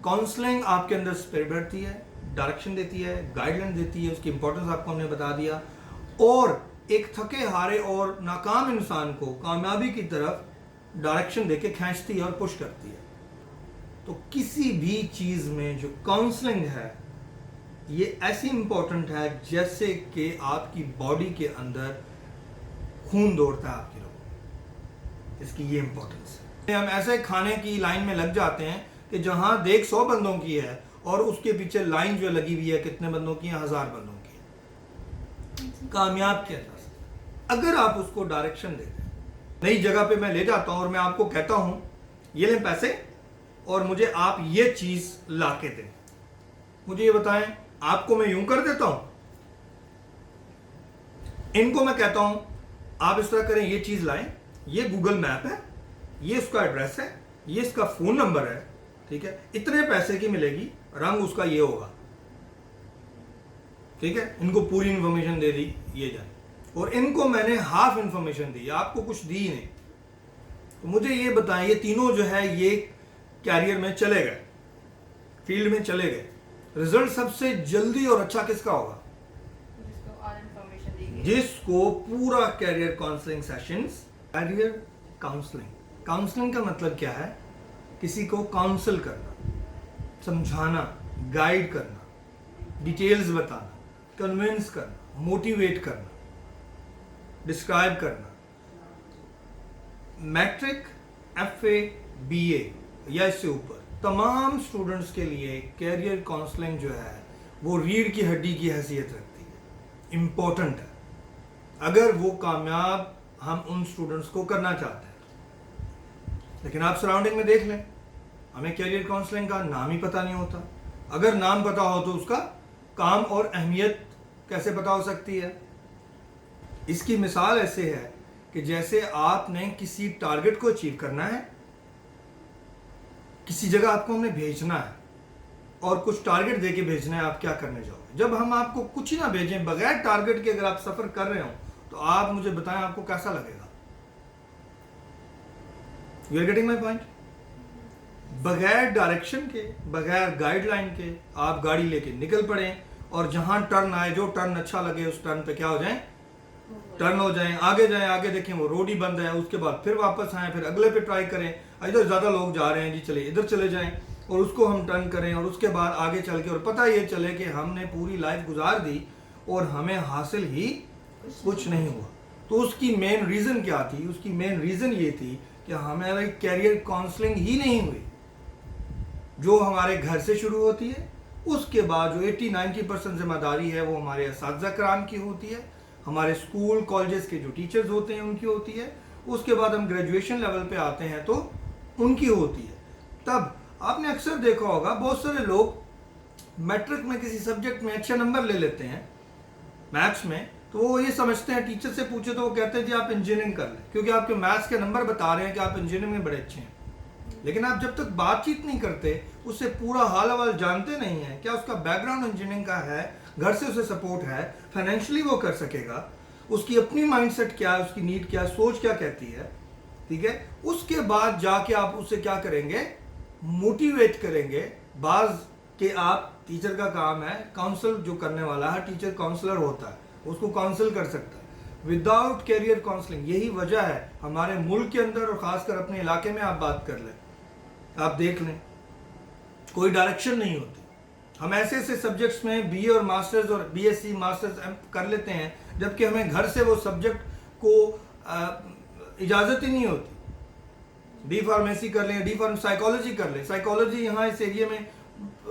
Counselling आपके अंदर spirit भरती है, डायरेक्शन देती है, गाइडलाइन देती है, उसकी इंपॉर्टेंस आपको हमने बता दिया, और एक थके हारे और नाकाम इंसान को कामयाबी की तरफ डायरेक्शन देके खींचती है और पुश करती है। तो किसी भी चीज़ में जो काउंसलिंग है ये ऐसी इंपॉर्टेंट है जैसे कि आपकी बॉडी के अंदर खून दौड़ता है आपकी लोगों, इसकी ये इंपॉर्टेंस है। हम ऐसे खाने की लाइन में लग जाते हैं कि जहां देख 100 बंदों की है और उसके पीछे लाइन जो लगी हुई है कितने बंदों की है, 1000 बंदों की है। कामयाब कैसे अगर आप उसको डायरेक्शन देते हैं, नई जगह पे मैं ले जाता हूं और मैं आपको कहता हूं ये लें पैसे और मुझे आप ये चीज ला के दें, मुझे ये बताएं आपको मैं यूं कर देता हूं, इनको मैं कहता हूं आप इस तरह करें, ये चीज लाएं, ये गूगल मैप है, ये उसका एड्रेस है, ये इसका फोन नंबर है, ठीक है, इतने पैसे की मिलेगी, रंग उसका ये होगा, ठीक है, इनको पूरी इंफॉर्मेशन दे दी ये जाए, और इनको मैंने हाफ इंफॉर्मेशन दी, आपको कुछ दी नहीं। तो मुझे ये बताएं ये तीनों जो है ये कैरियर में चले गए, फील्ड में चले गए, रिजल्ट सबसे जल्दी और अच्छा किसका होगा? जिसको पूरा career counselling sessions. Career counselling, counselling का मतलब क्या है? किसी को काउंसल करना, समझाना, गाइड करना, डिटेल्स बताना, कन्विंस करना, मोटिवेट करना, डिस्क्राइब करना। मैट्रिक, एफए, बीए या इससे ऊपर तमाम स्टूडेंट्स के लिए कैरियर काउंसलिंग जो है वो रीढ़ की हड्डी की हैसियत रखती है, इम्पोर्टेंट है अगर वो कामयाब हम उन स्टूडेंट्स को करना चाहते हैं। लेकिन आप सराउंडिंग में देख लें, हमें कैरियर काउंसलिंग का नाम ही पता नहीं होता। अगर नाम पता हो तो उसका काम और अहमियत कैसे पता हो सकती है? इसकी मिसाल ऐसे है कि जैसे आपने किसी टारगेट को अचीव करना है, किसी जगह आपको हमने भेजना है और कुछ टारगेट देके भेजना है, आप क्या करने जाओगे? जब हम आपको कुछ ही ना भेजें, बगैर टारगेट के अगर आप सफर कर रहे हो तो आप मुझे बताएं आपको कैसा लगेगा? You are getting my point? बगैर डायरेक्शन के, बगैर गाइडलाइन के आप गाड़ी लेके निकल पड़े और जहां टर्न आए, जो टर्न अच्छा लगे उस टर्न पे क्या हो जाए, टर्न हो जाएं, आगे जाएं, आगे देखें वो रोड ही बंद है, उसके बाद फिर वापस आएं, फिर अगले पे ट्राई करें, इधर ज़्यादा लोग जा रहे हैं जी, चले इधर चले जाएं और उसको हम टर्न करें और उसके बाद आगे चल के, और पता ये चले कि हमने पूरी लाइफ गुजार दी और हमें हासिल ही कुछ नहीं हुआ। तो उसकी मेन रीज़न क्या थी? उसकी मेन रीज़न ये थी कि हमारी कैरियर काउंसलिंग ही नहीं हुई, जो हमारे घर से शुरू होती है, उसके बाद जो 80-90% जिम्मेदारी है वो हमारे असातिज़ा कराम की होती है, हमारे स्कूल कॉलेजेस के जो टीचर्स होते हैं उनकी होती है, उसके बाद हम ग्रेजुएशन लेवल पे आते हैं तो उनकी होती है। तब आपने अक्सर देखा होगा बहुत सारे लोग मैट्रिक में किसी सब्जेक्ट में अच्छे नंबर ले लेते हैं, मैथ्स में, तो वो ये समझते हैं, टीचर से पूछे तो वो कहते हैं जी आप इंजीनियरिंग कर लें, क्योंकि आपके मैथ्स के नंबर बता रहे हैं कि आप इंजीनियरिंग में बड़े अच्छे हैं। लेकिन आप जब तक बातचीत नहीं करते, उससे पूरा हाल अहवाल जानते नहीं हैं, क्या उसका बैकग्राउंड इंजीनियरिंग का है, घर से उसे सपोर्ट है, फाइनेंशियली वो कर सकेगा, उसकी अपनी माइंडसेट क्या है, उसकी नीड क्या है, सोच क्या कहती है, ठीक है, उसके बाद जाके आप उससे क्या करेंगे, मोटिवेट करेंगे। बाज के आप, टीचर का काम है, काउंसल जो करने वाला है, टीचर काउंसलर होता है, उसको काउंसल कर सकता है। विदाउट कैरियर काउंसलिंग, यही वजह है हमारे मुल्क के अंदर और खासकर अपने इलाके में आप बात कर लें, आप देख लें, कोई डायरेक्शन नहीं होती। हम ऐसे ऐसे सब्जेक्ट्स में बीए और मास्टर्स और बीएससी मास्टर्स कर लेते हैं, जबकि हमें घर से वो सब्जेक्ट को इजाज़त ही नहीं होती। डी फार्मेसी कर लें, डी फार्म साइकोलॉजी कर लें, साइकोलॉजी यहाँ इस एरिया में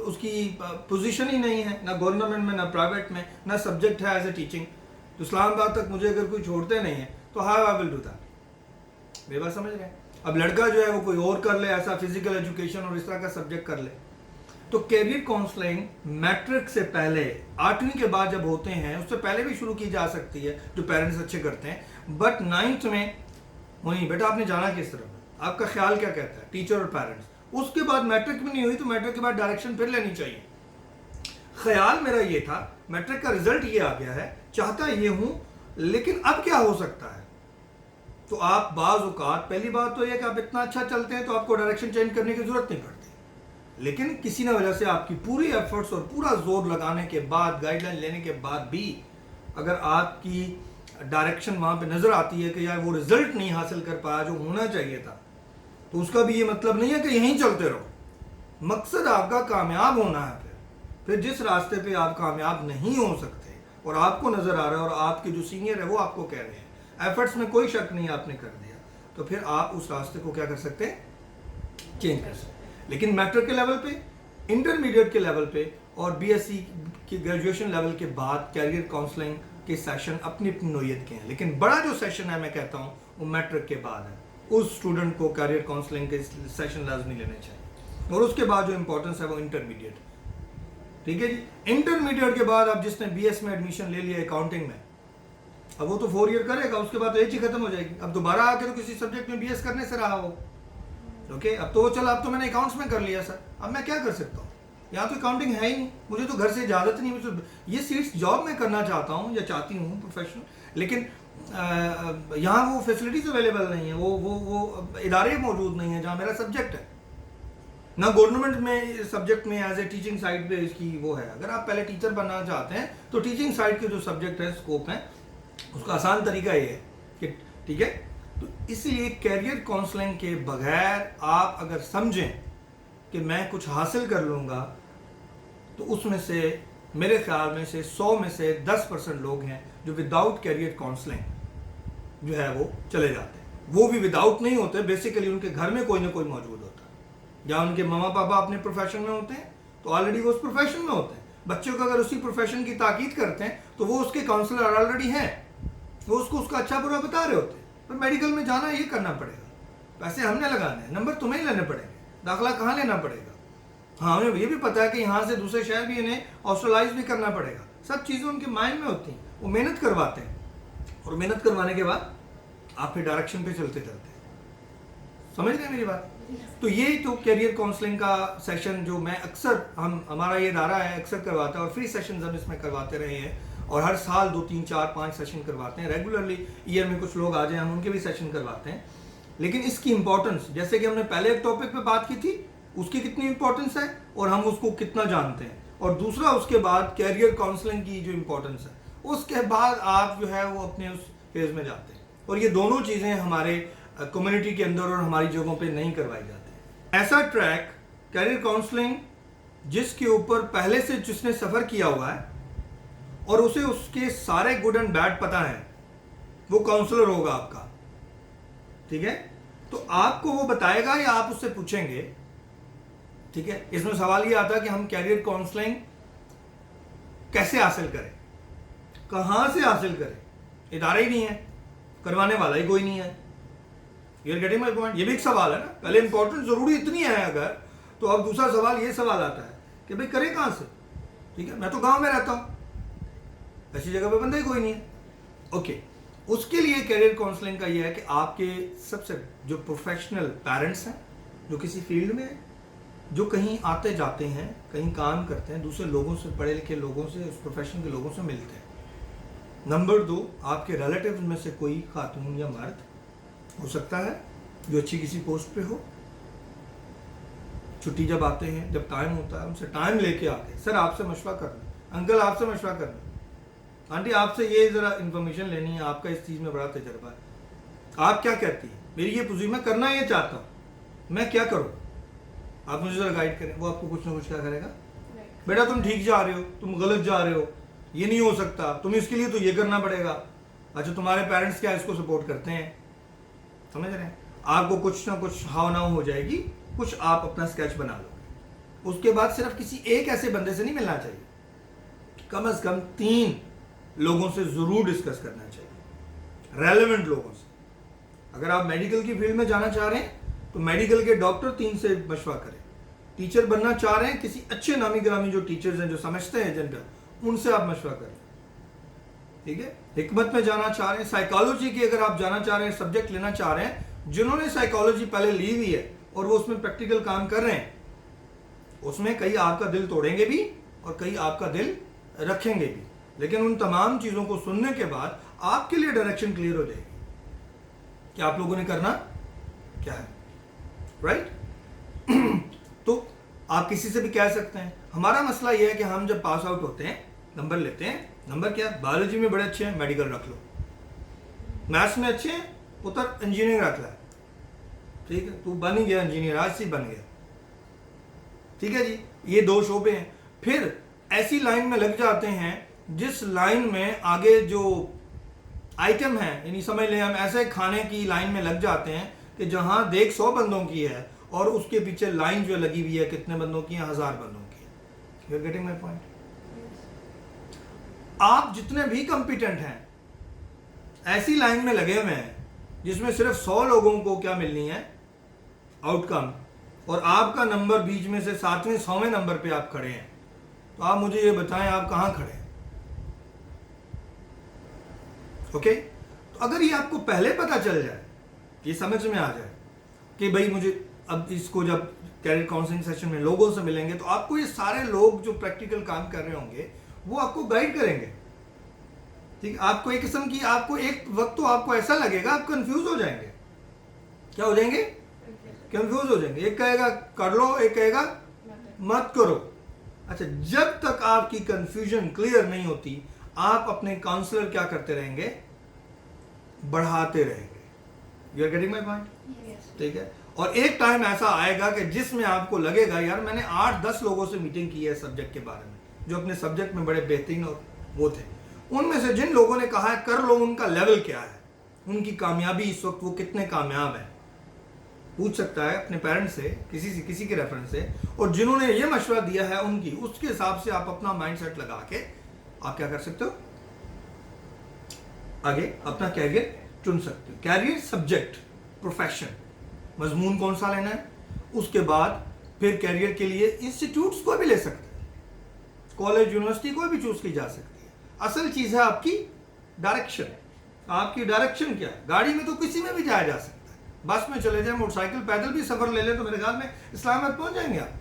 उसकी पोजीशन ही नहीं है, ना गवर्नमेंट में, ना प्राइवेट में, ना सब्जेक्ट है एज ए टीचिंग। तो इस्लामाबाद तक मुझे अगर कोई छोड़ते नहीं है तो how I will do that? मेरी बात समझ रहे हैं? अब लड़का जो है वो कोई और कर ले, ऐसा फिजिकल एजुकेशन और इस तरह का सब्जेक्ट कर ले। तो कैरियर काउंसलिंग मैट्रिक से पहले, 8वीं के बाद जब होते हैं, उससे पहले भी शुरू की जा सकती है जो पेरेंट्स अच्छे करते हैं, बट 9th में वही बेटा आपने जाना किस तरफ, आपका ख्याल क्या कहता है, टीचर और पेरेंट्स। उसके बाद मैट्रिक भी नहीं हुई तो मैट्रिक के बाद डायरेक्शन फिर लेनी चाहिए। ख्याल मेरा ये था, मैट्रिक का रिजल्ट ये आ गया है, चाहता ये हूं, लेकिन अब क्या हो सकता है? तो आप बाज़ औक़ात, पहली बात तो यह कि आप इतना अच्छा चलते हैं तो आपको डायरेक्शन चेंज करने की जरूरत नहीं पड़ती, लेकिन किसी न वजह से आपकी पूरी एफर्ट्स और पूरा जोर लगाने के बाद, गाइडलाइन लेने के बाद भी अगर आपकी डायरेक्शन वहाँ पे नज़र आती है कि यार वो रिजल्ट नहीं हासिल कर पाया जो होना चाहिए था, तो उसका भी ये मतलब नहीं है कि यहीं चलते रहो। मकसद आपका कामयाब होना है। फिर जिस रास्ते पे आप कामयाब नहीं हो सकते और आपको नज़र आ रहा है और आपके जो सीनियर है वो आपको कह रहे हैं, एफर्ट्स में कोई शक नहीं आपने कर दिया, तो फिर आप उस रास्ते को क्या कर सकते हैं, चेंज कर सकते हैं। लेकिन मैट्रिक के लेवल पे, इंटरमीडिएट के लेवल पे और बीएससी की ग्रेजुएशन लेवल के बाद कैरियर काउंसलिंग के सेशन अपनी अपनी नोयत के हैं, लेकिन बड़ा जो सेशन है मैं कहता हूँ वो मैट्रिक के बाद है। उस स्टूडेंट को कैरियर काउंसलिंग के सेशन लाजमी लेने चाहिए। और उसके बाद जो इंपॉर्टेंस है वो इंटरमीडिएट, ठीक है जी। इंटरमीडिएट के बाद अब जिसने बीएस में एडमिशन ले लिया अकाउंटिंग में, अब वो तो 4 ईयर करेगा, उसके बाद तो एज ही खत्म हो जाएगी। अब दोबारा आके तो किसी सब्जेक्ट में बीएस करने से रहा हो, ओके। अब तो वो चल, अब तो मैंने अकाउंट्स में कर लिया सर, अब मैं क्या कर सकता हूँ, यहाँ तो अकाउंटिंग है ही नहीं, मुझे तो घर से इजाज़त नहीं, मुझे ये सीट्स जॉब में करना चाहता हूँ या चाहती हूँ प्रोफेशनल, लेकिन यहाँ वो फैसिलिटीज़ अवेलेबल नहीं है, वो इदारे मौजूद नहीं है जहाँ मेरा सब्जेक्ट है ना। गवर्नमेंट में सब्जेक्ट में एज ए टीचिंग साइड पे इसकी वो है। अगर आप पहले टीचर बनना चाहते हैं तो टीचिंग साइड के जो सब्जेक्ट है, स्कोप है, उसका आसान तरीका ये है कि ठीक है। तो इसलिए कैरियर काउंसलिंग के बगैर आप अगर समझें कि मैं कुछ हासिल कर लूँगा, तो उसमें से मेरे ख्याल में से 100 में से 10% लोग हैं जो विदाउट कैरियर काउंसलिंग जो है वो चले जाते हैं। वो भी विदाउट नहीं होते, बेसिकली उनके घर में कोई ना कोई मौजूद होता है, या उनके मामा पापा अपने प्रोफेशन में होते हैं तो ऑलरेडी वो उस प्रोफेशन में होते हैं। बच्चों को अगर उसी प्रोफेशन की ताकीद करते हैं तो वो उसके काउंसलर ऑलरेडी हैं, वो उसको उसका अच्छा बुरा बता रहे होते हैं। पर मेडिकल में जाना ये करना पड़ेगा, पैसे हमने लगाने हैं, नंबर तुम्हें ही लेने पड़ेंगे, दाखिला कहाँ लेना पड़ेगा, हाँ हमें ये भी पता है कि यहाँ से दूसरे शहर भी इन्हें हॉस्टलाइज भी करना पड़ेगा। सब चीज़ें उनके माइंड में होती हैं, वो मेहनत करवाते हैं, और मेहनत करवाने के बाद आप फिर डायरेक्शन पे चलते चलते समझ रहे हैं मेरी बात। तो ये तो कैरियर काउंसलिंग का सेशन जो मैं अक्सर, हमारा ये इदारा है अक्सर करवाता है, और फ्री सेशन हम इसमें करवाते रहे हैं, और हर साल 2 3 4 5 सेशन करवाते हैं रेगुलरली। ईयर में कुछ लोग आ जाए हम उनके भी सेशन करवाते हैं। लेकिन इसकी इंपॉर्टेंस, जैसे कि हमने पहले एक टॉपिक पे बात की थी, उसकी कितनी इंपॉर्टेंस है और हम उसको कितना जानते हैं, और दूसरा उसके बाद कैरियर काउंसलिंग की जो इंपॉर्टेंस है, उसके बाद आप जो है वो अपने उस फेज में जाते हैं। और ये दोनों चीज़ें हमारे कम्युनिटी के अंदर और हमारी जगहों पे नहीं करवाई जाती। ऐसा ट्रैक कैरियर काउंसलिंग जिसके ऊपर पहले से जिसने सफ़र किया हुआ है और उसे उसके सारे गुड एंड बैड पता है, वो काउंसलर होगा आपका, ठीक है। तो आपको वो बताएगा या आप उससे पूछेंगे, ठीक है। इसमें सवाल ये आता है कि हम कैरियर काउंसलिंग कैसे हासिल करें, कहाँ से हासिल करें, इदारा ही नहीं है, करवाने वाला ही कोई नहीं है। You're getting my point? ये भी एक सवाल है ना। पहले इंपॉर्टेंट जरूरी इतनी है अगर, तो अब दूसरा सवाल ये सवाल आता है कि भाई करें कहाँ से, ठीक है। मैं तो गांव में रहता हूँ, ऐसी जगह पे बंदा ही कोई नहीं है, ओके। उसके लिए कैरियर काउंसलिंग का ये है कि आपके सबसे जो प्रोफेशनल पेरेंट्स हैं, जो किसी फील्ड में, जो कहीं आते जाते हैं, कहीं काम करते हैं, दूसरे लोगों से, पढ़े लिखे लोगों से, उस प्रोफेशन के लोगों से मिलते हैं। नंबर 2, आपके रिलेटिव में से कोई खातून या मर्द हो सकता है जो अच्छी किसी पोस्ट पे हो, छुट्टी जब आते हैं, जब टाइम होता है, उनसे टाइम लेके आके, सर आपसे मशवरा करना, अंकल आपसे मशवरा करना, आंटी आपसे ये ज़रा इन्फॉर्मेशन लेनी है, आपका इस चीज़ में बड़ा तजर्बा है, आप क्या कहती हैं, मेरी ये पोजीशन, मैं करना ये चाहता हूँ, मैं क्या करूँ, आप मुझे ज़रा गाइड करें। वो आपको कुछ ना कुछ क्या करेगा, बेटा तुम ठीक जा रहे हो, तुम गलत जा रहे हो, ये नहीं हो सकता, तुम इसके लिए तो ये करना पड़ेगा। अच्छा तुम्हारे पेरेंट्स क्या इसको सपोर्ट करते हैं, समझ रहे हैं। आपको कुछ ना कुछ हाव नाव हो जाएगी, कुछ आप अपना स्केच बना लो। उसके बाद सिर्फ किसी एक ऐसे बंदे से नहीं मिलना चाहिए, कम से कम 3 लोगों से जरूर डिस्कस करना चाहिए, रेलेवेंट लोगों से। अगर आप मेडिकल की फील्ड में जाना चाह रहे हैं तो मेडिकल के डॉक्टर 3 से मशवरा करें। टीचर बनना चाह रहे हैं, किसी अच्छे नामी ग्रामी जो टीचर्स हैं, जो समझते हैं जनरल, उनसे आप मशवरा करें, ठीक है। हिकमत में जाना चाह रहे हैं, साइकोलॉजी की अगर आप जाना चाह रहे हैं, सब्जेक्ट लेना चाह रहे हैं, जिन्होंने साइकोलॉजी पहले ली हुई है और वो उसमें प्रैक्टिकल काम कर रहे हैं, उसमें कई आपका दिल तोड़ेंगे भी और कई आपका दिल रखेंगे भी, लेकिन उन तमाम चीज़ों को सुनने के बाद आपके लिए डायरेक्शन क्लियर हो जाएगी कि आप लोगों ने करना क्या है, राइट। तो आप किसी से भी कह सकते हैं। हमारा मसला यह है कि हम जब पास आउट होते हैं, नंबर लेते हैं, नंबर क्या, बायोलॉजी में बड़े अच्छे हैं, मेडिकल रख लो, मैथ्स में अच्छे हैं, उतर इंजीनियरिंग रख ला, ठीक है, तू बन ही गया इंजीनियर, आज से बन गया, ठीक है जी। ये 2 शोबे हैं। फिर ऐसी लाइन में लग जाते हैं जिस लाइन में आगे जो आइटम है, यानी समझ लें हम ऐसे खाने की लाइन में लग जाते हैं कि जहां देख 100 बंदों की है और उसके पीछे लाइन जो लगी हुई है कितने बंदों की है, 1000 बंदों की है। You are getting my point. आप जितने भी कॉम्पिटेंट हैं ऐसी लाइन में लगे हुए हैं जिसमें सिर्फ 100 लोगों को क्या मिलनी है, आउटकम, और आपका नंबर बीच में से 7वें 100वें नंबर पे आप खड़े हैं। तो आप मुझे ये बताएं आप कहां खड़े हैं। ओके, तो अगर ये आपको पहले पता चल जाए, ये समझ में आ जाए कि भाई मुझे अब इसको जब कैरियर काउंसलिंग सेशन में लोगों से मिलेंगे तो आपको ये सारे लोग जो प्रैक्टिकल काम कर रहे होंगे वो आपको गाइड करेंगे, ठीक। आपको एक किस्म की, आपको एक वक्त तो आपको ऐसा लगेगा आप कंफ्यूज हो जाएंगे। क्या हो जाएंगे? कंफ्यूज हो जाएंगे। एक कहेगा कर लो, एक कहेगा मत करो। अच्छा, जब तक आपकी कंफ्यूजन क्लियर नहीं होती आप अपने काउंसलर क्या करते रहेंगे, बढ़ाते रहेंगे। You are getting my point, ठीक है। और एक टाइम ऐसा आएगा कि जिसमें आपको लगेगा यार मैंने 8-10 लोगों से मीटिंग की है सब्जेक्ट के बारे में, जो अपने सब्जेक्ट में बड़े बेहतरीन और वो थे, उनमें से जिन लोगों ने कहा है कर लो, उनका लेवल क्या है, उनकी कामयाबी इस वक्त वो कितने कामयाब है, पूछ सकता है अपने पेरेंट्स से, किसी के रेफरेंस से, और जिन्होंने ये मशवरा दिया है उनकी, उसके हिसाब से आप अपना माइंडसेट लगा के आप क्या कर सकते हो, आगे अपना कैरियर चुन सकते हो। कैरियर, सब्जेक्ट, प्रोफेशन, मजमून कौन सा लेना है, उसके बाद फिर कैरियर के लिए इंस्टीट्यूट्स को भी ले सकते हैं, कॉलेज यूनिवर्सिटी को भी चूज की जा सकती है। असल चीज है आपकी डायरेक्शन। आपकी डायरेक्शन क्या है? गाड़ी में तो किसी में भी जाया जा सकता है, बस में चले जाए, मोटरसाइकिल, पैदल भी सफर ले ले तो मेरे ख्याल में इस्लामाबाद पहुंच जाएंगे आप,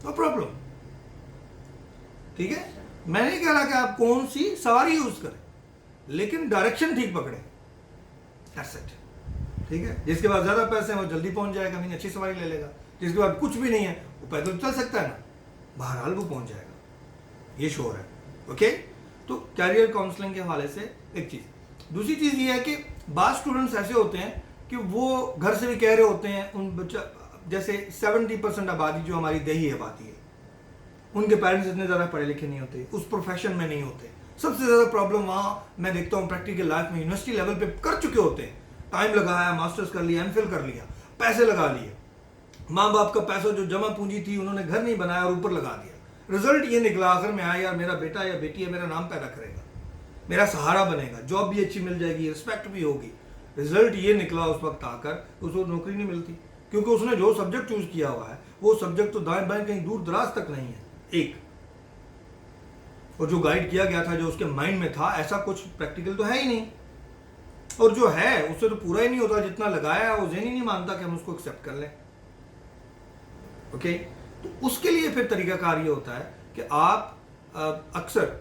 नो प्रॉब्लम, ठीक है। मैं नहीं कह रहा कि आप कौन सी सवारी यूज करें, लेकिन डायरेक्शन ठीक पकड़े, दैट्स इट, ठीक है। जिसके पास ज्यादा पैसे हैं वो जल्दी पहुंच जाएगा, मीन अच्छी सवारी ले लेगा। जिसके पास कुछ भी नहीं है वो पैदल चल सकता है ना, बहरहाल वो पहुंच जाएगा, ये श्योर है। ओके, तो कैरियर काउंसलिंग के हवाले से एक चीज। दूसरी चीज ये है कि बाद स्टूडेंट्स ऐसे होते हैं कि वो घर से भी कह रहे होते हैं, उन बच्चा जैसे 70% आबादी जो हमारी देही आबादी है, उनके पेरेंट्स इतने ज़्यादा पढ़े लिखे नहीं होते, उस प्रोफेशन में नहीं होते। सबसे ज़्यादा प्रॉब्लम वहाँ मैं देखता हूँ प्रैक्टिकल लाइफ में, यूनिवर्सिटी लेवल पे कर चुके होते हैं, टाइम लगाया, मास्टर्स कर लिया, एमफिल कर लिया, पैसे लगा लिए, माँ बाप का पैसा जो जमा पूंजी थी उन्होंने घर नहीं बनाया और ऊपर लगा दिया। रिजल्ट ये निकला आखिर में आया यार मेरा बेटा या बेटी है, मेरा नाम पैदा करेगा, मेरा सहारा बनेगा, जॉब भी अच्छी मिल जाएगी, रिस्पेक्ट भी होगी। रिजल्ट ये निकला उस वक्त आकर उसको नौकरी नहीं मिलती, क्योंकि उसने जो सब्जेक्ट चूज किया हुआ है वो सब्जेक्ट तो दाएं बाएं कहीं दूर दराज तक नहीं है एक, और जो गाइड किया गया था, जो उसके माइंड में था, ऐसा कुछ प्रैक्टिकल तो है ही नहीं, और जो है उससे तो पूरा ही नहीं होता, जितना लगाया है वो ज़हन ही नहीं मानता कि हम उसको एक्सेप्ट कर लें। ओके, तो उसके लिए फिर तरीकाकार ये होता है कि आप अक्सर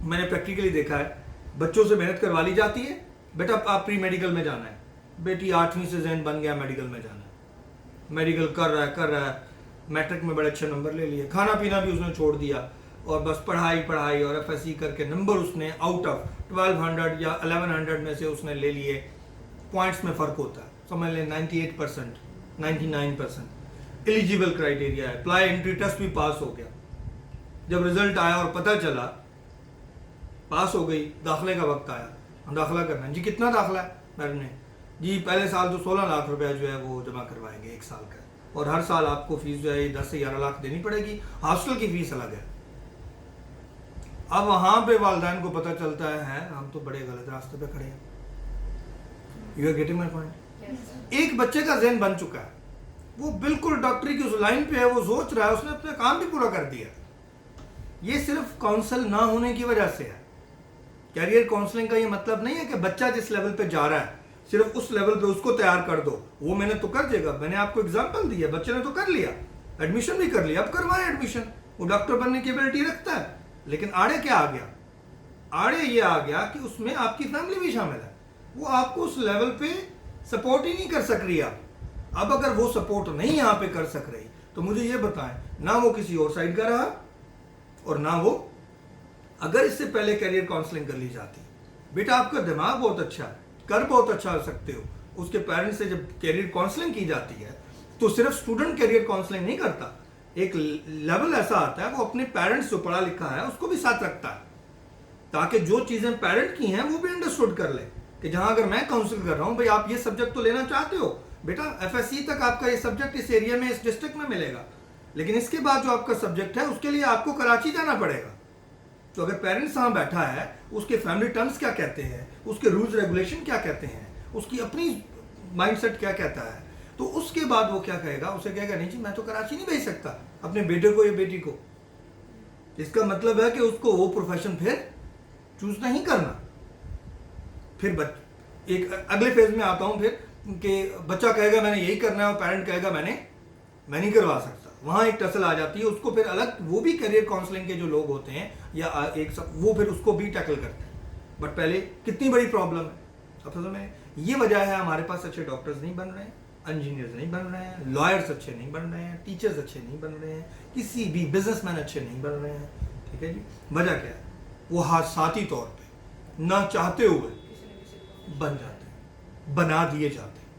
मैंने प्रैक्टिकली देखा है, बच्चों से मेहनत करवा ली जाती है, बेटा आप प्री मेडिकल में जाना है, बेटी 8वीं से जहन बन गया मेडिकल में जाना है, मेडिकल कर रहा है, मैट्रिक में बड़े अच्छे नंबर ले लिए, खाना पीना भी उसने छोड़ दिया और बस पढ़ाई और एफएससी करके नंबर उसने आउट ऑफ 1200 या 1100 में से उसने ले लिए। पॉइंट्स में फ़र्क होता है, समझ लें 98%, 99% एलिजिबल क्राइटेरिया है, अप्लाई एंट्री टेस्ट भी पास हो गया। जब रिजल्ट आया और पता चला पास हो गई, दाखिले का वक्त आया, हम दाखिला करना है जी, कितना दाखिला है मैडम ने, जी पहले साल तो 16 लाख रुपया जो है वो जमा करवाएंगे 1 साल का, और हर साल आपको फीस जो है 10 से 11 लाख देनी पड़ेगी, हॉस्टल की फीस अलग है। अब वहां पे वालिदैन को पता चलता है हम तो बड़े गलत रास्ते पे खड़े हैं। You are getting my point. एक बच्चे का ज़हन बन चुका है, वो बिल्कुल डॉक्टरी की उस लाइन पे है, वो सोच रहा है, उसने अपना काम भी पूरा कर दिया। ये सिर्फ काउंसल ना होने की वजह से है। कैरियर काउंसलिंग का ये मतलब नहीं है कि बच्चा जिस लेवल पे जा रहा है सिर्फ उस लेवल पे उसको तैयार कर दो, वो मैंने तो कर देगा। मैंने आपको एग्जांपल दिया, बच्चे ने तो कर लिया, एडमिशन भी कर लिया, अब करवाए एडमिशन, वो डॉक्टर बनने की एबिलिटी रखता है, लेकिन आड़े क्या आ गया, आड़े ये आ गया कि उसमें आपकी फैमिली भी शामिल है, वो आपको उस लेवल पे सपोर्ट ही नहीं कर सक रही। अब अगर वो सपोर्ट नहीं यहाँ पे कर सक रही तो मुझे ये बताएं, ना वो किसी और साइड का रहा, और ना वो, अगर इससे पहले करियर काउंसलिंग कर ली जाती, बेटा आपका दिमाग बहुत अच्छा है, कर बहुत अच्छा सकते हो, उसके पेरेंट्स से जब करियर काउंसलिंग की जाती है तो सिर्फ स्टूडेंट करियर काउंसलिंग नहीं करता, एक लेवल ऐसा आता है वो अपने पेरेंट्स जो पढ़ा लिखा है उसको भी साथ रखता है, ताकि जो चीजें पेरेंट की हैं वो भी अंडरस्टूड कर ले कि जहां अगर मैं काउंसिल कर रहा हूं, भाई आप ये सब्जेक्ट तो लेना चाहते हो, बेटा एफएससी तक आपका ये सब्जेक्ट इस एरिया में, इस डिस्ट्रिक्ट में मिलेगा, लेकिन इसके बाद जो आपका सब्जेक्ट है उसके लिए आपको कराची जाना पड़ेगा। तो अगर पेरेंट्स वहां बैठा है, उसके फैमिली टर्म्स क्या कहते हैं, उसके रूल्स रेगुलेशन क्या कहते हैं, उसकी अपनी माइंडसेट क्या कहता है, तो उसके बाद वो क्या कहेगा, उसे कहेगा नहीं जी मैं तो कराची नहीं भेज सकता अपने बेटे को या बेटी को। इसका मतलब है कि उसको वो प्रोफेशन फिर चूज नहीं करना। फिर एक अगले फेज में आता हूं फिर कि बच्चा कहेगा मैंने यही करना है और पेरेंट कहेगा मैं नहीं करवा सकता, वहां एक टसल आ जाती है, उसको फिर अलग, वो भी करियर काउंसलिंग के जो लोग होते हैं या एक सब, वो फिर उसको भी टैकल करते हैं। बट पहले कितनी बड़ी प्रॉब्लम है, अब समझ में, ये वजह है हमारे पास अच्छे डॉक्टर्स नहीं बन रहे हैं, इंजीनियर्स नहीं बन रहे हैं, लॉयर्स अच्छे नहीं बन रहे हैं, टीचर्स अच्छे नहीं बन रहे हैं, किसी भी बिजनेसमैन अच्छे नहीं बन रहे हैं। ठीक है जी, वजह क्या है, वो हादसाती तौर पे ना चाहते हुए बन जाते हैं, बना दिए जाते हैं,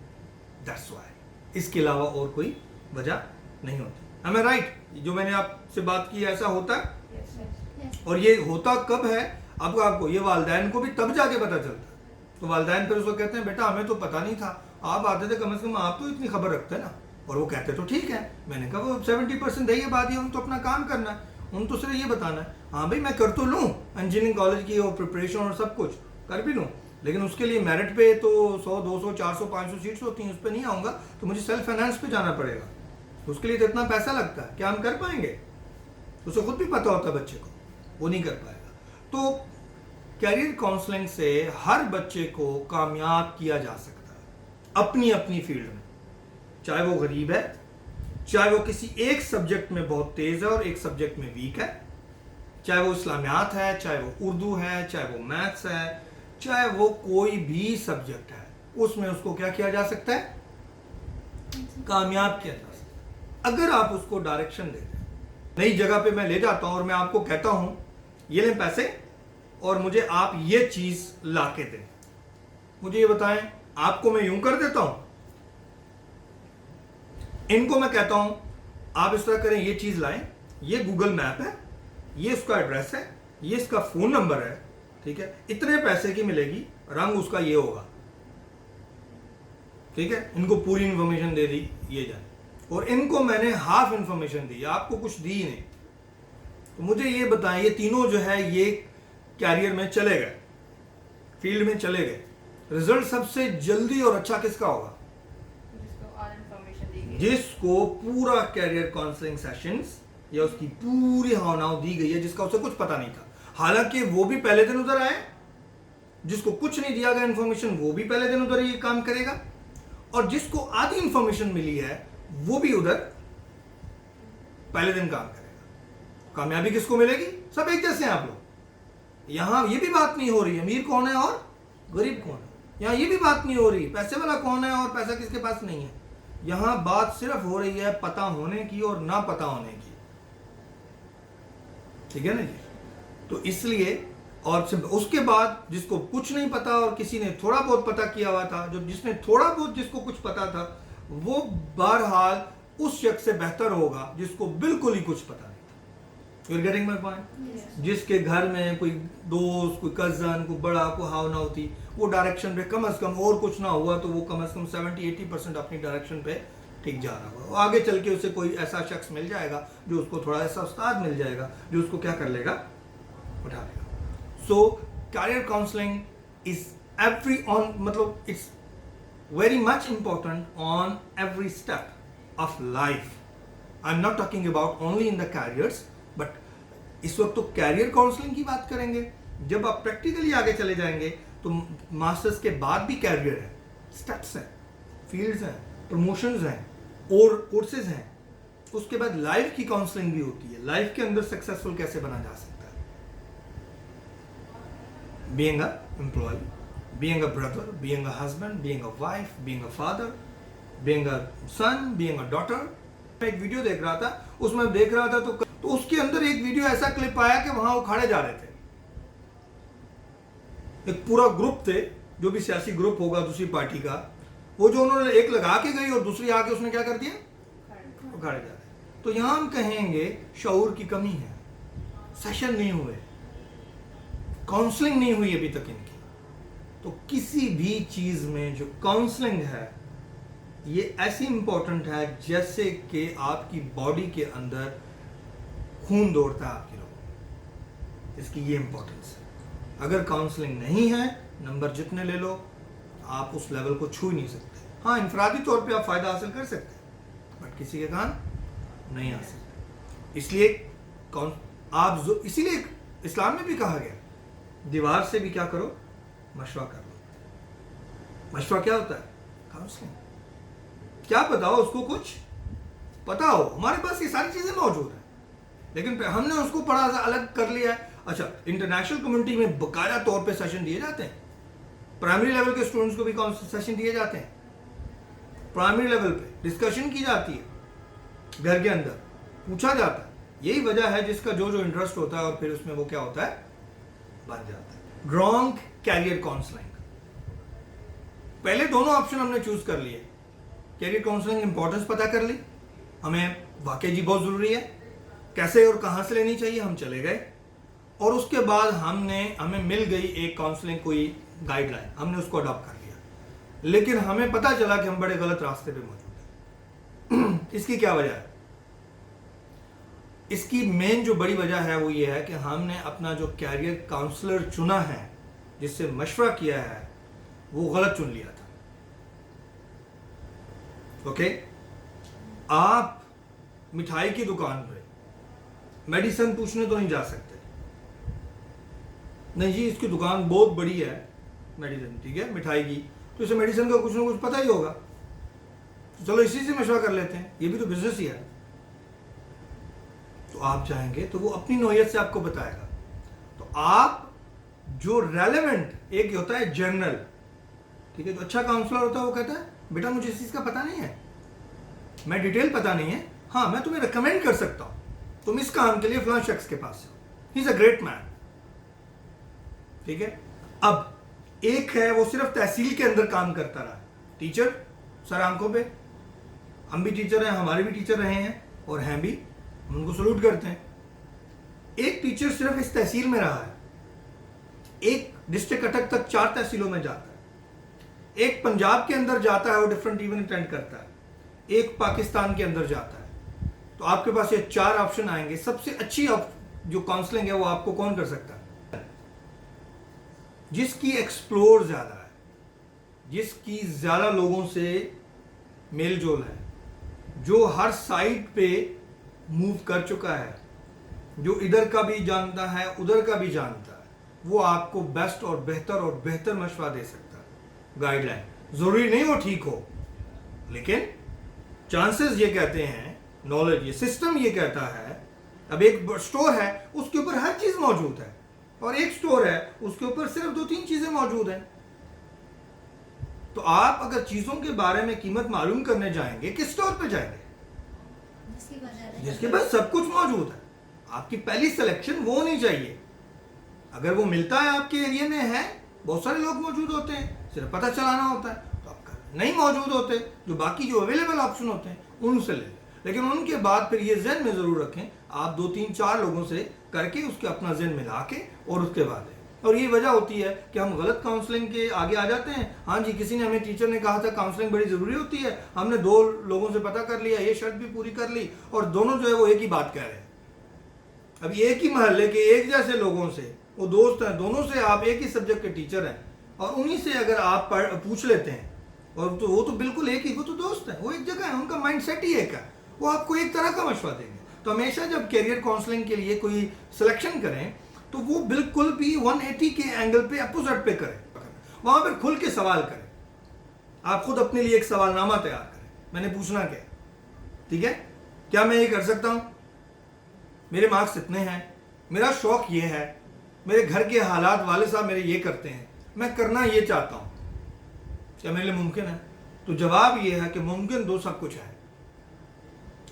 दैट्स व्हाई। इसके अलावा और कोई वजह नहीं होती। Am I right? जो मैंने आपसे बात की ऐसा होता है। yes. और ये होता कब है आपको ये वालिदैन को भी तब जाके पता चलता है। तो वालिदैन फिर उसको कहते हैं बेटा हमें तो पता नहीं था, आप आते थे, कम से कम आप तो इतनी खबर रखते हैं ना। और वो कहते तो ठीक है, मैंने कहा वो 70% है, ये बात ही, हम तो अपना काम करना है, उन तो सिर्फ ये बताना है हाँ भाई मैं कर तो लूँ इंजीनियरिंग कॉलेज की और प्रिपरेशन और सब कुछ कर भी लूँ, लेकिन उसके लिए मेरिट पे तो 100 200 400 500 सीट्स होती हैं, उस पर नहीं आऊँगा तो मुझे सेल्फ फाइनेंस पे जाना पड़ेगा, उसके लिए तो इतना पैसा लगता है, क्या हम कर पाएंगे? उसे खुद भी पता होता है बच्चे को, वो नहीं कर पाएगा। तो कैरियर काउंसलिंग से हर बच्चे को कामयाब किया जा सकता है अपनी अपनी फील्ड में, चाहे वो गरीब है, चाहे वो किसी एक सब्जेक्ट में बहुत तेज है और एक सब्जेक्ट में वीक है, चाहे वो इस्लामियात है, चाहे वो उर्दू है, चाहे वो मैथ्स है, चाहे वो कोई भी सब्जेक्ट है, उसमें उसको क्या किया जा सकता है, कामयाब किया जा सकता है, अगर आप उसको डायरेक्शन दे दें। नई जगह पे मैं ले जाता हूं और मैं आपको कहता हूं ये लें पैसे और मुझे आप ये चीज ला के दें, मुझे ये बताएं, आपको मैं यूं कर देता हूं, इनको मैं कहता हूं आप इस तरह करें, ये चीज लाएं, ये गूगल मैप है, ये उसका एड्रेस है, ये इसका फोन नंबर है, ठीक है, इतने पैसे की मिलेगी, रंग उसका ये होगा, ठीक है, इनको पूरी इंफॉर्मेशन दे दी, ये जाए, और इनको मैंने हाफ इंफॉर्मेशन दी, आपको कुछ दी नहीं, तो मुझे ये बताएं, ये तीनों जो है ये कैरियर में चले गए, फील्ड में चले गए, रिजल्ट सबसे जल्दी और अच्छा किसका होगा? जिसको पूरा कैरियर काउंसलिंग सेशंस या उसकी पूरी भावनाओं दी गई है, जिसका उसे कुछ पता नहीं था, हालांकि वो भी पहले दिन उधर आए, जिसको कुछ नहीं दिया गया इंफॉर्मेशन वो भी पहले दिन उधर ये काम करेगा, और जिसको आधी इंफॉर्मेशन मिली है वो भी उधर पहले दिन काम करेगा। कामयाबी किसको मिलेगी? सब एक जैसे हैं आप लोग। यहां ये भी बात नहीं हो रही अमीर कौन है और गरीब कौन है, यहां ये भी बात नहीं हो रही पैसे वाला कौन है और पैसा किसके पास नहीं है, यहां बात सिर्फ हो रही है पता होने की और ना पता होने की, ठीक है ना जी। तो इसलिए, और उसके बाद जिसको कुछ नहीं पता और किसी ने थोड़ा बहुत पता किया हुआ था, जो जिसने थोड़ा बहुत जिसको कुछ पता था, वो बहरहाल उस शख्स से बेहतर होगा जिसको बिल्कुल ही कुछ पता नहीं था। You're getting my point? जिसके घर में कोई दोस्त, कोई कजन, कोई बड़ा, कोई हाव ना होती, वो डायरेक्शन पे कम से कम, और कुछ ना हुआ तो वो कम से कम 70-80% अपनी डायरेक्शन पे ठीक जा रहा होगा। आगे चल के उसे कोई ऐसा शख्स मिल जाएगा जो उसको थोड़ा ऐसा उस्ताद मिल जाएगा जो उसको क्या कर लेगा, उठा लेगा। So career counseling is मतलब it's very much important on every step of life. I'm not talking about only in the careers, but इस वक्त तो कैरियर काउंसलिंग की बात करेंगे। जब आप प्रैक्टिकली आगे चले जाएंगे तो मास्टर्स के बाद भी कैरियर है, स्टेप्स हैं, फील्ड्स हैं, प्रमोशंस हैं और कोर्सेज हैं। उसके बाद लाइफ की काउंसलिंग भी होती है, लाइफ के अंदर सक्सेसफुल कैसे बना जा सकता है, being an employee, being a brother, being a husband, being a wife, being a father, being a son, being a daughter। मैं एक वीडियो देख रहा था, उसमें देख रहा था तो उसके अंदर एक वीडियो ऐसा क्लिप आया कि वहां वो खड़े जा रहे थे, एक पूरा ग्रुप थे, जो भी सियासी ग्रुप होगा दूसरी पार्टी का, वो जो उन्होंने एक लगा के गई और दूसरी आके उसने क्या कर दिया, वो खड़े जा रहे। तो यहां हम कहेंगे शऊर की कमी है, सेशन नहीं हुए, काउंसलिंग नहीं हुई अभी तक इनकी। तो किसी भी चीज में जो काउंसलिंग है ये ऐसी इंपॉर्टेंट है जैसे कि आपकी बॉडी के अंदर खून दौड़ता है आपकी लोगों, इसकी ये इंपॉर्टेंस है। अगर काउंसलिंग नहीं है, नंबर जितने ले लो, आप उस लेवल को छू ही नहीं सकते। हाँ, इंफरादी तौर पे आप फायदा हासिल कर सकते हैं, बट किसी के कान नहीं आ सकते। इसलिए इसीलिए इस्लाम में भी कहा गया दीवार से भी क्या करो, मशवरा कर लो। मशवरा क्या होता है, काउंसलिंग। क्या पता हो उसको कुछ पता हो, हमारे पास ये सारी चीजें मौजूद हैं, लेकिन हमने उसको पढ़ा अलग कर लिया है। अच्छा, इंटरनेशनल कम्युनिटी में बकायदा तौर पे सेशन दिए जाते हैं, प्राइमरी लेवल के स्टूडेंट्स को भी सेशन दिए जाते हैं, प्राइमरी लेवल पे डिस्कशन की जाती है, घर के अंदर पूछा जाता है। यही वजह है जिसका जो जो इंटरेस्ट होता है और फिर उसमें वो क्या होता है, बन जाता है। ग्रॉन्ग कैरियर काउंसलिंग, पहले दोनों ऑप्शन हमने चूज कर लिए। कैरियर काउंसलिंग इंपॉर्टेंस पता कर ली, हमें वाकई जी बहुत जरूरी है, कैसे और कहां से लेनी चाहिए, हम चले गए। और उसके बाद हमें मिल गई एक काउंसलिंग कोई गाइडलाइन, हमने उसको अडॉप्ट कर लिया, लेकिन हमें पता चला कि हम बड़े गलत रास्ते पे मौजूद हैं। इसकी क्या वजह है? इसकी मेन जो बड़ी वजह है वो ये है कि हमने अपना जो कैरियर काउंसलर चुना है, जिससे मशवरा किया है, वो गलत चुन लिया था। ओके, आप मिठाई की दुकान पे मेडिसिन पूछने तो नहीं जा सकते, नहीं जी इसकी दुकान बहुत बड़ी है मेडिसिन, ठीक है, मिठाई की, तो इसे मेडिसिन का कुछ ना कुछ पता ही होगा, तो चलो इसी से मशवरा कर लेते हैं, ये भी तो बिजनेस ही है। तो आप चाहेंगे तो वो अपनी नौयत से आपको बताएगा। तो आप जो रेलेवेंट, एक होता है जनरल, ठीक है, जो अच्छा काउंसलर होता है वो कहता है बेटा मुझे इस चीज का पता नहीं है, मैं डिटेल पता नहीं है, हाँ मैं तुम्हें रिकमेंड कर सकता हूं, तुम इस काम के लिए फलां शख्स के पास जाओ, he is a great man, ठीक है। अब एक है वो सिर्फ तहसील के अंदर काम करता रहा, टीचर सर आंखों पे, हम भी टीचर हैं, हमारे भी टीचर रहे हैं और हैं भी, हम उनको सलूट करते हैं। एक टीचर सिर्फ इस तहसील में रहा है, एक डिस्ट्रिक्ट अटक तक 4 तहसीलों में जाता है, एक पंजाब के अंदर जाता है, वो डिफरेंट इवेंट अटेंड करता है, एक पाकिस्तान के अंदर जाता है। तो आपके पास ये 4 ऑप्शन आएंगे। सबसे अच्छी जो काउंसलिंग है वो आपको कौन कर सकता है? जिसकी एक्सप्लोर ज्यादा है, जिसकी ज्यादा लोगों से मेल जोल है, जो हर साइड पे मूव कर चुका है, जो इधर का भी जानता है उधर का भी जानता है, वो आपको बेस्ट और बेहतर मशवरा दे सकता है। गाइडलाइन जरूरी नहीं वो ठीक हो, लेकिन चांसेस ये कहते हैं, नॉलेज ये सिस्टम ये कहता है। अब एक स्टोर है उसके ऊपर हर चीज मौजूद है, और एक स्टोर है उसके ऊपर सिर्फ 2-3 चीजें मौजूद हैं। तो आप अगर चीजों के बारे में कीमत मालूम करने जाएंगे, किस स्टोर पे जाएंगे? जिसके पास सब कुछ मौजूद है। आपकी पहली सिलेक्शन वो होनी चाहिए। अगर वो मिलता है आपके एरिया में है, बहुत सारे लोग मौजूद होते हैं, सिर्फ पता चलाना होता है, तो आपका नहीं मौजूद होते, जो बाकी जो अवेलेबल ऑप्शन होते हैं उनसे ले लें। लेकिन उनके बाद फिर ये ज़हन में जरूर रखें, आप 2-3-4 लोगों से करके उसके अपना ज़हन मिला के और उसके बाद है। और ये वजह होती है कि हम गलत काउंसलिंग के आगे आ जाते हैं। हाँ जी, किसी ने, हमें टीचर ने कहा था काउंसलिंग बड़ी ज़रूरी होती है, हमने 2 लोगों से पता कर लिया, ये शर्त भी पूरी कर ली, और दोनों जो है वो एक ही बात कह रहे हैं। अब एक ही महल्ले के एक जैसे लोगों से, वो दोस्त हैं, दोनों से आप एक ही सब्जेक्ट के टीचर हैं, और उन्हीं से अगर आप पूछ लेते हैं, और तो वो तो बिल्कुल एक ही, वो तो दोस्त हैं, वो एक जगह है, उनका माइंड सेट ही एक है, वो आपको एक तरह का मशवरा देंगे। तो हमेशा जब कैरियर काउंसलिंग के लिए कोई सिलेक्शन करें तो वो बिल्कुल भी 180 के एंगल पे अपोजिट पे करें, वहां पर खुल के सवाल करें। आप खुद अपने लिए एक सवालनामा तैयार करें, मैंने पूछना क्या, ठीक है, क्या मैं ये कर सकता हूं, मेरे मार्क्स इतने हैं, मेरा शौक ये है, मेरे घर के हालात वाले साहब मेरे ये करते हैं, मैं करना ये चाहता हूं, क्या मेरे लिए मुमकिन है? तो जवाब ये है कि मुमकिन 2 सब कुछ है।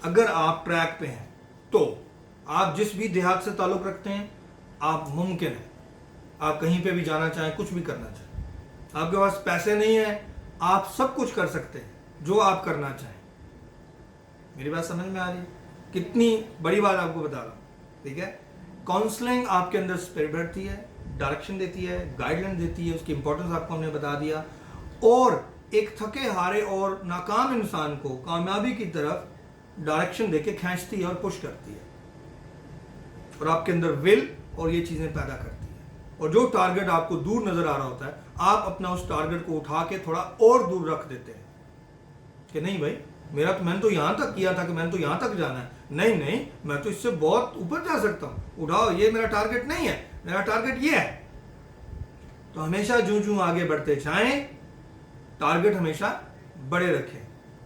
अगर आप ट्रैक पे हैं, तो आप जिस भी देहात से ताल्लुक़ रखते हैं, आप मुमकिन है आप कहीं पे भी जाना चाहें, कुछ भी करना चाहें, आपके पास पैसे नहीं है, आप सब कुछ कर सकते हैं जो आप करना चाहें। मेरी बात समझ में आ रही है? कितनी बड़ी बात आपको बता रहा हूँ, ठीक है। काउंसलिंग आपके अंदर स्पिरिट भरती है, डायरेक्शन देती है, गाइडलाइन देती है, उसकी इंपॉर्टेंस आपको हमने बता दिया, और एक थके हारे और नाकाम इंसान को कामयाबी की तरफ डायरेक्शन देके खींचती है और पुश करती है, और आपके अंदर विल और ये चीज़ें पैदा करती है। और जो टारगेट आपको दूर नज़र आ रहा होता है, आप अपना उस टारगेट को उठा के थोड़ा और दूर रख देते हैं कि नहीं भाई, मैंने तो यहाँ तक किया था कि मैंने तो यहाँ तक जाना है, नहीं, मैं तो इससे बहुत ऊपर जा सकता हूँ, उठाओ, ये मेरा टारगेट नहीं है, मेरा टारगेट ये है। तो हमेशा जूं आगे बढ़ते जाएं, टारगेट हमेशा बड़े रखें,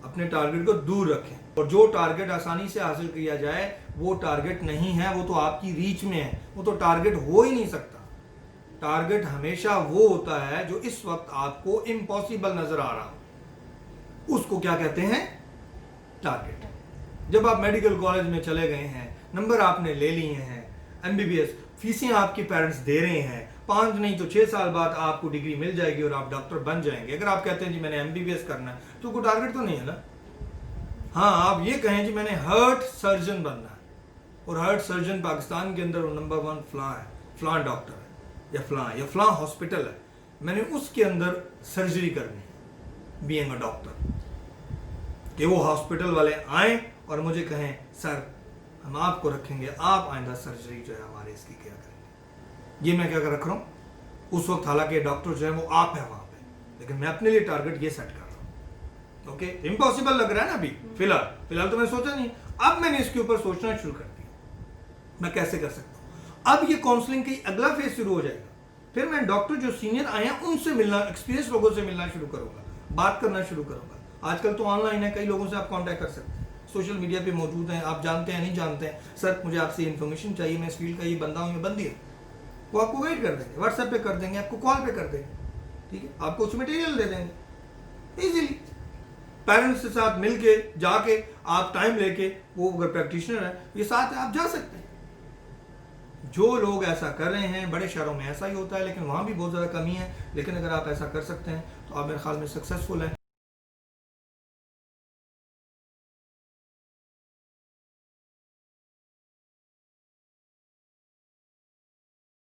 अपने टारगेट को दूर रखें, और जो टारगेट आसानी से हासिल किया जाए वो टारगेट नहीं है, वो तो आपकी रीच में है, वो तो टारगेट हो ही नहीं सकता। टारगेट हमेशा वो होता है जो इस वक्त आपको इम्पॉसिबल नजर आ रहा हो, उसको क्या कहते हैं? टारगेट। जब आप मेडिकल कॉलेज में चले गए हैं, नंबर आपने ले लिए हैं, एमबीबीएस फीसें आपके पेरेंट्स दे रहे हैं, 5 नहीं तो 6 साल बाद आपको डिग्री मिल जाएगी और आप डॉक्टर बन जाएंगे। अगर आप कहते हैं जी मैंने एमबीबीएस करना है, तो कोई टारगेट तो नहीं है ना। हाँ, आप ये कहें जी मैंने हार्ट सर्जन बनना है, और हार्ट सर्जन पाकिस्तान के अंदर नंबर 1 फलां है, फलां डॉक्टर है, या फलां हॉस्पिटल है, मैंने उसके अंदर सर्जरी करनी है, बीइंग अ डॉक्टर, कि वो हॉस्पिटल वाले आए और मुझे कहें सर हम आपको रखेंगे, आप आइंदा सर्जरी जो है हमारे इसकी क्या करेंगे। ये मैं क्या कर रख रहा हूँ उस वक्त, हालांकि डॉक्टर जो है वो आप है वहाँ पे, लेकिन मैं अपने लिए टारगेट ये सेट कर रहा हूँ। ओके, इम्पॉसिबल लग रहा है ना अभी, फिलहाल तो मैंने सोचा नहीं, अब मैंने इसके ऊपर सोचना शुरू कर दिया, मैं कैसे कर सकता हूँ। अब ये काउंसलिंग की अगला फेज शुरू हो जाएगा, फिर मैं डॉक्टर जो सीनियर आए हैं उनसे मिलना, एक्सपीरियंस लोगों से मिलना शुरू करूंगा, बात करना शुरू करूंगा। आजकल तो ऑनलाइन है, कई लोगों से आप कांटेक्ट कर सकते हैं, सोशल मीडिया पे मौजूद हैं, आप जानते हैं नहीं जानते हैं, सर मुझे आपसे इन्फॉर्मेशन चाहिए, मैं इस फील्ड का ये बंदा हूँ, ये बंदी है, वो आपको गाइड कर देंगे, व्हाट्सएप पे कर देंगे, आपको कॉल पे कर देंगे, ठीक है, आपको कुछ मटेरियल दे देंगे इजीली। पेरेंट्स के साथ मिलके जाके आप टाइम लेके, वो अगर प्रैक्टिशनर है ये साथ है, आप जा सकते हैं। जो लोग ऐसा कर रहे हैं, बड़े शहरों में ऐसा ही होता है, लेकिन वहाँ भी बहुत ज़्यादा कमी है, लेकिन अगर आप ऐसा कर सकते हैं तो आप मेरे ख्याल में सक्सेसफुल हैं।